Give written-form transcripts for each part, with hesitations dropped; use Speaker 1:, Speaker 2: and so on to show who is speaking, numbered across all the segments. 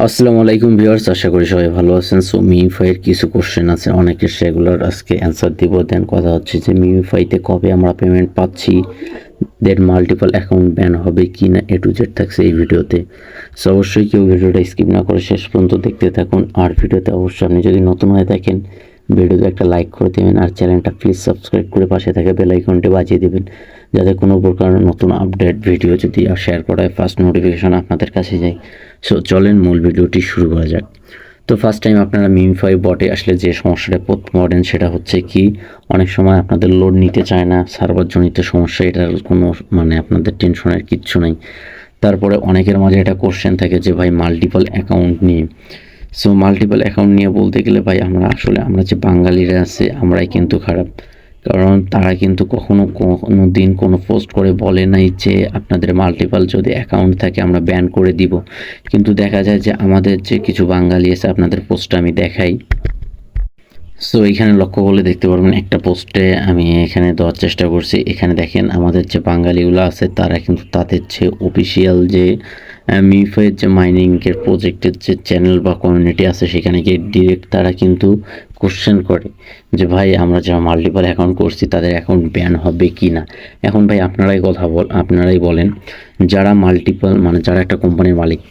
Speaker 1: আসসালামু আলাইকুম ভিউয়ার্স, আশা করি সবাই ভালো আছেন। সো মিউফাইয়ের কিছু কোশ্চেন আছে, অনেকের সেগুলোর আজকে অ্যান্সার দিব। দেন কথা হচ্ছে যে মিউফাইতে কবে আমরা পেমেন্ট পাচ্ছি, দেন মাল্টিপল অ্যাকাউন্ট ব্যান হবে কি না, এ টু জেড থাকছে এই ভিডিওতে। সো অবশ্যই কেউ ভিডিওটা স্কিপ না করে শেষ পর্যন্ত দেখতে থাকুন। আর ভিডিওতে অবশ্যই আপনি যদি নতুন হয়ে থাকেন ভিডিওতে একটা লাইক করে দেবেন, আর চ্যানেলটা প্লিজ সাবস্ক্রাইব করে পাশে থাকা বেল আইকনটি বাজিয়ে দেবেন, যাতে কোনো প্রকার নতুন আপডেট ভিডিও যদি শেয়ার করা হয় ফার্স্ট নোটিফিকেশন আপনাদের কাছে যায়। সো চলেন মূল ভিডিওটি শুরু করা যাক। তো ফার্স্ট টাইম আপনারা মিউফাই বটে আসলে যে সমস্যাটা পড়েন সেটা হচ্ছে কি, অনেক সময় আপনাদের লোড নিতে চায় না, সার্ভারজনিত সমস্যা, এটার কোনো আপনাদের টেনশনের কিচ্ছু নেই। তারপরে অনেকের মাঝে একটা কোশ্চেন থাকে যে ভাই মাল্টিপল অ্যাকাউন্ট নিয়ে। সো মাল্টিপল অ্যাকাউন্ট নিয়ে বলতে গেলে ভাই আমরা যে বাঙালিরা আছে আমরাই কিন্তু খারাপ। কারণ তারা কিন্তু কোনো দিন কোনো পোস্ট করে বলে নাই যে আপনাদের মাল্টিপল যদি অ্যাকাউন্ট থাকে আমরা ব্যান করে দিব। কিন্তু দেখা যায় যে আমাদের যে কিছু বাঙালি আছে, আপনাদের পোস্টটা আমি দেখাই। সো এখানে লক্ষ্য করলে দেখতে পারবেন একটা পোস্টে আমি এখানে দেওয়ার চেষ্টা করছি। এখানে দেখেন আমাদের যে বাঙালিগুলো আছে তারা কিন্তু তাদের যে অফিসিয়াল যে মিউফাইয়ের যে মাইনিংয়ের প্রজেক্টের যে চ্যানেল বা কমিউনিটি আছে সেখানে গিয়ে ডিরেক্ট তারা কিন্তু কোশ্চেন করে যে ভাই আমরা যারা মাল্টিপল অ্যাকাউন্ট করছি তাদের অ্যাকাউন্ট ব্যান হবে কি না। এখন ভাই আপনারাই বলেন, যারা মাল্টিপল যারা একটা কোম্পানির মালিক,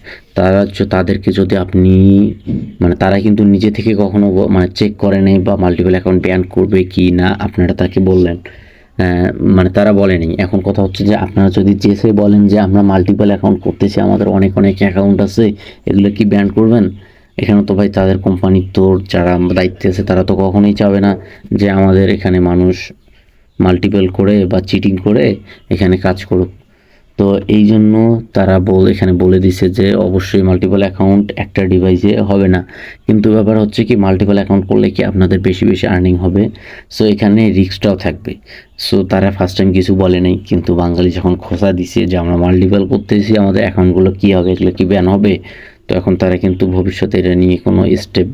Speaker 1: তাদেরকে যদি আপনি তারা কিন্তু নিজে থেকে কখনো চেক করে নেই বা মাল্টিপল অ্যাকাউন্ট ব্যান করবে কি না, আপনারা তাকে বললেন তারা বলেনি। এখন কথা হচ্ছে যে আপনারা যদি যেসে বলেন যে আমরা মাল্টিপল অ্যাকাউন্ট করতেছি, আমাদের অনেক অনেক অ্যাকাউন্ট আছে, এগুলো কি ব্যান করবেন? এখানে তো ভাই তাদের কোম্পানির তোর যারা দায়িত্বে আছে তারা তো কখনোই চাবে না যে আমাদের এখানে মানুষ মাল্টিপল করে বা চিটিং করে এখানে কাজ করুক। তো এই জন্য তারা এখানে বলে দিছে যে অবশ্যই মাল্টিপল অ্যাকাউন্ট একটা ডিভাইসে হবে না। কিন্তু ব্যাপার হচ্ছে কি, মাল্টিপল অ্যাকাউন্ট করলে কি আপনাদের বেশি বেশি আর্নিং হবে। সো এখানে রিস্কটাও থাকবে। সো তারা ফার্স্ট টাইম কিছু বলে নাই, কিন্তু বাঙালি যখন খোঁচা দিছে যে আমরা মাল্টিপল করতেছি আমাদের অ্যাকাউন্টগুলো কী হবে, এগুলো কি ব্যান হবে, তো এখন তারা কিন্তু ভবিষ্যতে এটা নিয়ে কোনো স্টেপ,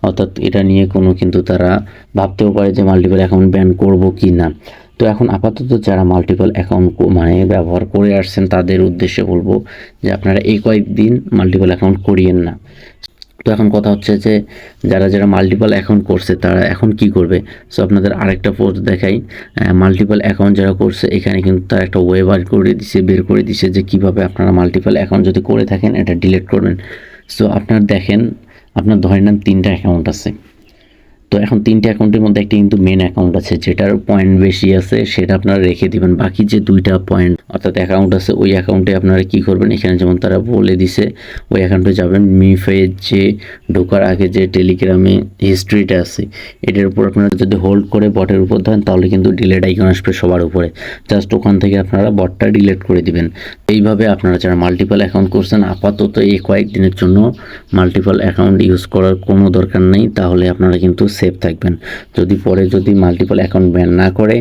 Speaker 1: অর্থাৎ এটা নিয়ে কোনো কিন্তু তারা ভাবতেও পারে যে মাল্টিপল অ্যাকাউন্ট ব্যান করবো কি না। তো এখন আপাতত যারা মাল্টিপল অ্যাকাউন্ট ব্যবহার করে আসছেন তাদের উদ্দেশ্যে বলবো যে আপনারা এই কয়েকদিন মাল্টিপল অ্যাকাউন্ট করিয়েন না। তো এখন কথা হচ্ছে যে যারা মাল্টিপল অ্যাকাউন্ট করছে তারা এখন কি করবে। সো আপনাদের আরেকটা পোস্ট দেখাই, মাল্টিপল অ্যাকাউন্ট যারা করছে এখানে কিন্তু তারা একটা ওয়ে বের করে দিছে যে কিভাবে আপনারা মাল্টিপল অ্যাকাউন্ট যদি করে থাকেন এটা ডিলিট করবেন। সো আপনার ধরে নেন 3টা অ্যাকাউন্ট আছে। তো এখন 3টে অ্যাকাউন্টের মধ্যে একটা কিন্তু মেন অ্যাকাউন্ট আছে যেটার পয়েন্ট বেশি আছে, সেটা আপনারা রেখে দিবেন। বাকি যে 2টা পয়েন্ট অর্থাৎ অ্যাকাউন্ট আছে ওই অ্যাকাউন্টে আপনারা কি করবেন, এখানে যেমন তারা বলে দিছে ওই অ্যাকাউন্টে যাবেন, মিউফাইয়ের যে ঢোকার আগে যে টেলিগ্রামে হিস্ট্রিটা আছে এটার উপর আপনারা যদি হোল্ড করে বটের উপর দেন তাহলে কিন্তু ডিলেট আইকন আসবে সবার উপরে। জাস্ট ওখান থেকে আপনারা বটটা ডিলিট করে দিবেন। এইভাবে আপনারা যারা মাল্টিপল অ্যাকাউন্ট করছেন আপাতত এই কয়েকদিনের জন্য মাল্টিপল অ্যাকাউন্ট ইউজ করার কোনো দরকার নেই, তাহলে আপনারা কিন্তু সেফ থাকবেন। যদি মাল্টিপল অ্যাকাউন্ট ব্যান না করে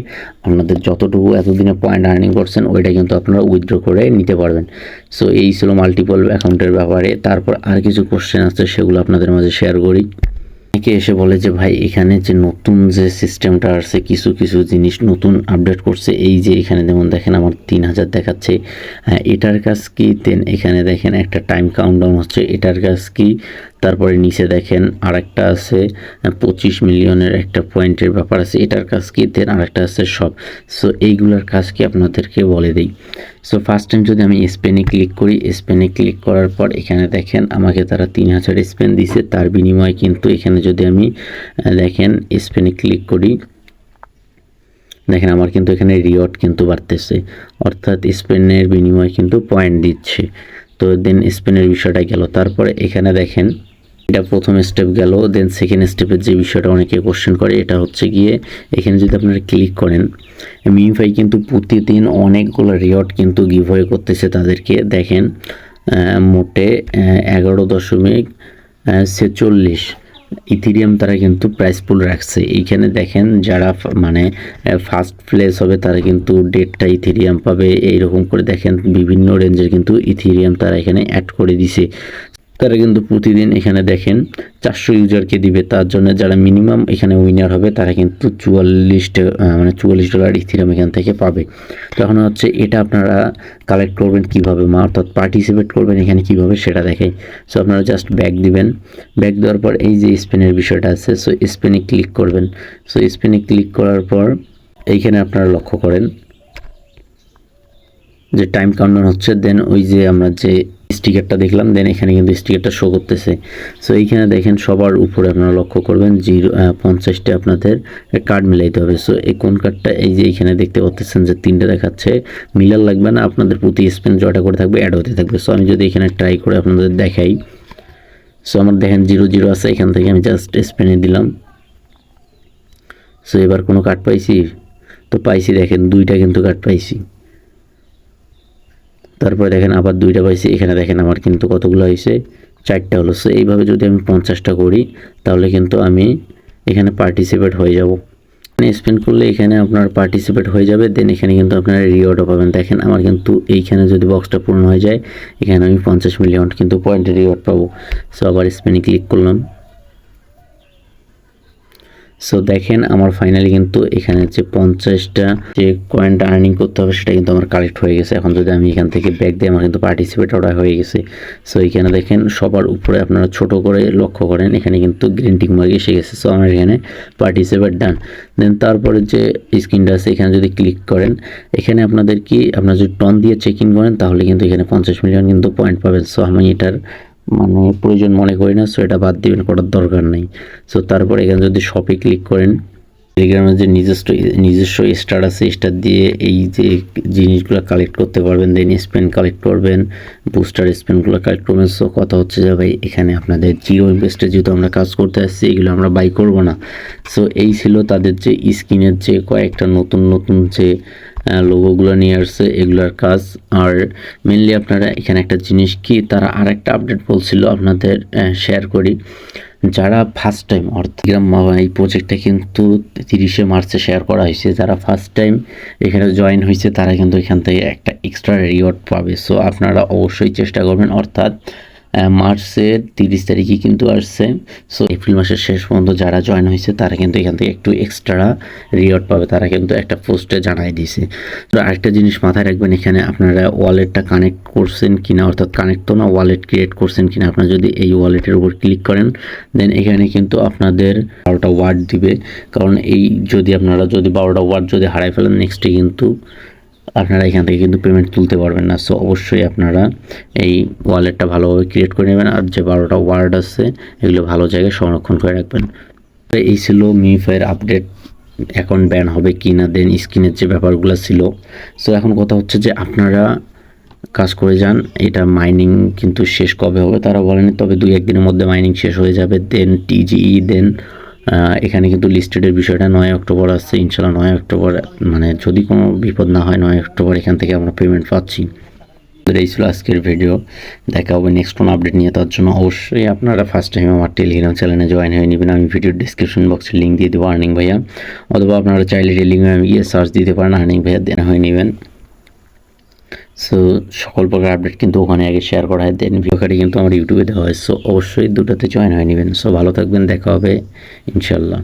Speaker 1: আপনাদের যতটুকু এতদিনে পয়েন্ট আর্নিং করছেন ওইটা কিন্তু আপনারা উইথড্র করে নিতে পারবেন। সো এই ছিল মাল্টিপল অ্যাকাউন্টের ব্যাপারে। তারপর আর কিছু কোশ্চেন আছে সেগুলো আপনাদের মাঝে শেয়ার করি। অনেকে এসে বলে যে ভাই এখানে যে নতুন যে সিস্টেমটা আসছে, কিছু কিছু জিনিস নতুন আপডেট করছে, এই যে এখানে যেমন দেখেন আমার 3000 দেখাচ্ছে, এটার কাজ কি? দেন এখানে দেখেন একটা টাইম কাউন্টডাউন হচ্ছে, এটার কাজ কি? তারপরে নিচে দেখেন আরেকটা আছে 25 মিলিয়নের একটা পয়েন্টের ব্যাপার আছে, এটার কাজ কি? দেন আরেকটা আছে সব। সো এইগুলোর কাজ কি আপনাদেরকে বলে দিই। সো ফার্স্ট টাইম যদি আমি স্পেনে ক্লিক করি, স্পেনে ক্লিক করার পর এখানে দেখেন আমাকে তারা 3000 স্পেন দিছে, তার বিনিময়ে কিন্তু এখানে যদি আমি দেখেন স্পেনে ক্লিক করি, দেখেন আমার কিন্তু এখানে রিওয়ার্ড কিন্তু বাড়তেছে, অর্থাৎ স্পেনের বিনিময়ে কিন্তু পয়েন্ট দিচ্ছে। তো দেন স্পেনের বিষয়টা গেল। তারপরে এখানে দেখেন এটা প্রথম স্টেপ গেল। দেন সেকেন্ড স্টেপের যে বিষয়টা অনেকে কোশ্চেন করে এটা হচ্ছে গিয়ে, এখানে যদি আপনারা ক্লিক করেন মিউফাই কিন্তু প্রতিদিন অনেকগুলো রিওয়ার্ড কিন্তু গিভওয়ে করতেছে তাদেরকে। দেখেন মোটে 11.46 ইথিরিয়াম তারা কিন্তু প্রাইস পুল রাখছে। এইখানে দেখেন যারা ফার্স্ট প্লেস হবে তারা কিন্তু 1.5টা ইথিরিয়াম পাবে, এইরকম করে দেখেন বিভিন্ন রেঞ্জের কিন্তু ইথিরিয়াম তারা এখানে অ্যাড করে দিছে। তারা কিন্তু প্রতিদিন এখানে দেখেন 400 ইউজারকে দিবে, তার জন্য যারা মিনিমাম এখানে উইনার হবে তারা কিন্তু 44 মানে $44 ইথিরিয়াম এখান থেকে পাবে। তখন হচ্ছে এটা আপনারা কালেক্ট করবেন কীভাবে, অর্থাৎ পার্টিসিপেট করবেন এখানে কীভাবে সেটা দেখাই। সো আপনারা জাস্ট ব্যাক দিবেন, ব্যাক দেওয়ার পর এই যে স্পেনের বিষয়টা আছে, সো স্পেনে ক্লিক করবেন। সো স্পেনে ক্লিক করার পর এইখানে আপনারা লক্ষ্য করেন যে টাইম কাউন্টডাউন হচ্ছে। দেন ওই যে আমরা যে স্টিকারটা দেখলাম, দেন এখানে কিন্তু স্টিকারটা শো করতেছে। সো এইখানে দেখেন সবার উপরে আপনারা লক্ষ্য করবেন 50টা আপনাদের কার্ড মিলাইতে হবে। সো এই কোন কার্ডটা, এই যে এইখানে দেখতে পাচ্ছেন যে 3টে দেখাচ্ছে, মিলার লাগবে না, আপনাদের প্রতি স্পেন জয়টা করে থাকবে, অ্যাড হতে থাকবে। সো আমি যদি এখানে ট্রাই করে আপনাদের দেখাই, সো আমার দেখেন 0 আছে, এখান থেকে আমি জাস্ট স্পেনে দিলাম। সো এবার কোনো কার্ড পাইছি, তো পাইছি দেখেন 2টা কিন্তু কার্ড পাইছি। তারপরে দেখেন আবার 2টা পাইছি, এখানে দেখেন আমার কিন্তু কতগুলো হয়েছে, 4টা হলো। সো এইভাবে যদি আমি 50টা করি তাহলে কিন্তু আমি এখানে পার্টিসিপেট হয়ে যাব। স্পেন্ড করলে এখানে আপনার পার্টিসিপেট হয়ে যাবে। দেন এখানে কিন্তু আপনারা রিওয়ার্ডও পাবেন। দেখেন আমার কিন্তু এইখানে যদি বক্সটা পূর্ণ হয়ে যায়, এখানে আমি 50 মিলিয়ন কিন্তু পয়েন্টের রিওয়ার্ড পাবো। সো আবার স্পেনে ক্লিক করলাম। সো দেখেন আমার ফাইনালি কিন্তু এখানে যে 50টা যে কয়েনটা আর্নিং করতে হবে সেটা কিন্তু আমার কালেক্ট হয়ে গেছে। এখন যদি আমি এখান থেকে ব্যাক দিই, আমার কিন্তু পার্টিসিপেট ওটা হয়ে গেছে। সো এখানে দেখেন সবার উপরে আপনারা ছোট করে লক্ষ্য করেন, এখানে কিন্তু গ্রিন টিক মার্ক এসে গেছে। সো আমার এখানে পার্টিসিপেট ডান। দেন তারপরে যে স্ক্রিনটা আছে এখানে যদি ক্লিক করেন, এখানে আপনাদের কি আপনারা যদি টন দিয়ে চেক ইন করেন তাহলে কিন্তু এখানে 50 মিলিয়ন কিন্তু পয়েন্ট পাবেন। সো আমি এটার মানে প্রয়োজন মনে করি না, সো এটা বাদ দিবেন, করার দরকার নেই। সো তারপর এখানে যদি শপে ক্লিক করেন, টেলিগ্রামের যে নিজস্ব স্টার আছে, স্টার দিয়ে এই যে জিনিসগুলো কালেক্ট করতে পারবেন। দেন স্পেন কালেক্ট করবেন, বুস্টার স্পেনগুলো কালেক্ট করবেন। সো কথা হচ্ছে যে ভাই এখানে আপনাদের জিরো ইনভেস্টে যেহেতু আমরা কাজ করতে আসছি, এগুলো আমরা বাই করব না। সো এই ছিল তাদের যে স্ক্রিনের যে কয়েকটা নতুন নতুন যে লোগোগুলো নিয়ে আসছে এগুলোর কাজ। আর মেনলি আপনারা এখানে একটা জিনিস কি, তারা আর একটা আপডেট বলছিল আপনাদের শেয়ার করি। যারা ফার্স্ট টাইম, অর্থাৎ এই প্রজেক্টটা কিন্তু 30শে মার্চে শেয়ার করা হয়েছে, যারা ফার্স্ট টাইম এখানে জয়েন হয়েছে তারা কিন্তু এখান থেকে একটা এক্সট্রা রিওয়ার্ড পাবে। সো আপনারা অবশ্যই চেষ্টা করবেন, অর্থাৎ মার্চের 30 তারিখে কিন্তু আসছে। সো এপ্রিল মাসের শেষ পর্যন্ত যারা জয়েন হয়েছে তারা কিন্তু এখান থেকে একটু এক্সট্রা রিওয়ার্ড পাবে, তারা কিন্তু একটা পোস্টে জানাই দিয়েছে। তো আরেকটা জিনিস মাথায় রাখবেন, এখানে আপনারা ওয়ালেটটা কানেক্ট করছেন কিনা, অর্থাৎ কানেক্ট তো না, ওয়ালেট ক্রিয়েট করছেন কিনা। আপনারা যদি এই ওয়ালেটের উপর ক্লিক করেন, দেন এখানে কিন্তু আপনাদের 12টা ওয়ার্ড দিবে। কারণ এই যদি আপনারা 12টা ওয়ার্ড যদি হারাই ফেলেন, নেক্সটে কিন্তু আপনারা এখান থেকে কিন্তু পেমেন্ট তুলতে পারবেন না। সো অবশ্যই আপনারা এই ওয়ালেটটা ভালোভাবে ক্রিয়েট করে নেবেন, আর যে 12টা ওয়ার্ড আছে এগুলো ভালো জায়গায় সংরক্ষণ করে রাখবেন। এই ছিল মিউফাইয়ের আপডেট, অ্যাকাউন্ট ব্যান হবে কি না, দেন স্ক্রিনের যে ব্যাপারগুলো ছিল। সো এখন কথা হচ্ছে যে আপনারা কাজ করে যান, এটা মাইনিং কিন্তু শেষ কবে হবে তারা বলেনি, তবে 2-1 দিনের মধ্যে মাইনিং শেষ হয়ে যাবে। দেন টিজিই, দেন এখানে কিন্তু লিস্টেডের বিষয়টা 9 অক্টোবর আসছে। ইনশাল্লাহ 9 অক্টোবর, মানে যদি কোনো বিপদ না হয় 9 অক্টোবর এখান থেকে আমরা পেমেন্ট পাচ্ছি। এই ছিল আজকের ভিডিও, দেখা হবে নেক্সট কোনো আপডেট নিয়ে। তার জন্য অবশ্যই আপনারা ফার্স্ট টাইম আমার টেলিগ্রাম চ্যানেলে জয়েন হয়ে নেবেন। আমি ভিডিওর ডিসক্রিপশন বক্সে লিঙ্ক দিয়ে দেবো আর্নিং ভাইয়া, অথবা আপনারা চাইলে টেলিগ্রামে গিয়ে সার্চ দিতে পারেন আর্নিং ভাইয়া, দেন হয়ে নেবেন। সো সকল প্রকার আপডেট কিন্তু ওখানে আগে শেয়ার করা হয়, দেন ভিডিওটি কিন্তু আমার ইউটিউবে দেওয়া হয়। সো অবশ্যই দুটোতে জয়েন হয়ে নেবেন। সো ভালো থাকবেন, দেখা হবে ইনশাল্লাহ।